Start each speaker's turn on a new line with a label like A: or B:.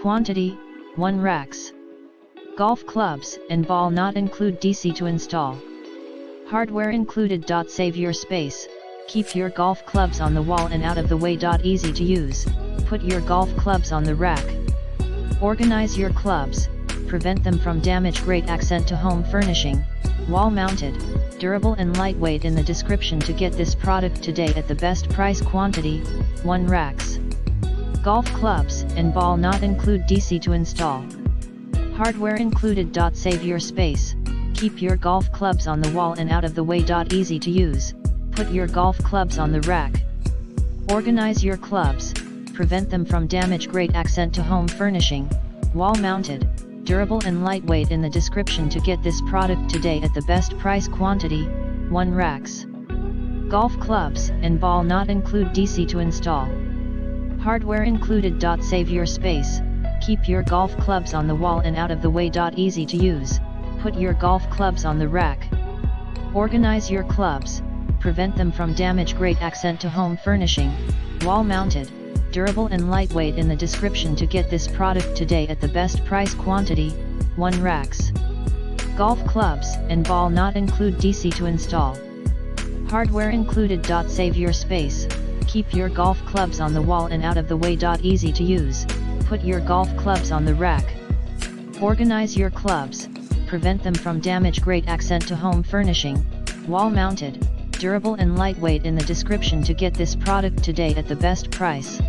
A: quantity, 1 racks. Golf clubs and ball not include DC to install. Hardware included. Save your space. Keep your golf clubs on the wall and out of the way. Easy to use. Put your golf clubs on the rack. Organize your clubs. Prevent them from damage. Great accent to home furnishing. Wall mounted, durable and lightweight. In the description to get this product today at the best price. Quantity, 1 racks. Golf clubs and ball not include DC to install. Hardware included. Save your space. Keep your golf clubs on the wall and out of the way. Easy to use. Put your golf clubs on the rack. Organize your clubs. Prevent them from damage. Great accent to home furnishing. Wall mounted, durable and lightweight. In the description to get this product today at the best price. Quantity, 1 racks. Golf clubs and ball not include DC to install. Hardware included. Save your space. Keep your golf clubs on the wall and out of the way. Easy to use. Put your golf clubs on the rack. Organize your clubs. Prevent them from damage. Great accent to home furnishing. Wall mounted, durable and lightweight. In the description to get this product today at the best price. Quantity, 1 racks. Golf clubs and ball not include DC to install. Hardware included. Save your space. Keep your golf clubs on the wall and out of the way. Easy to use. Put your golf clubs on the rack. Organize your clubs. Prevent them from damage. Great accent to home furnishing. Wall mounted, durable and lightweight. In the description to get this product today at the best price.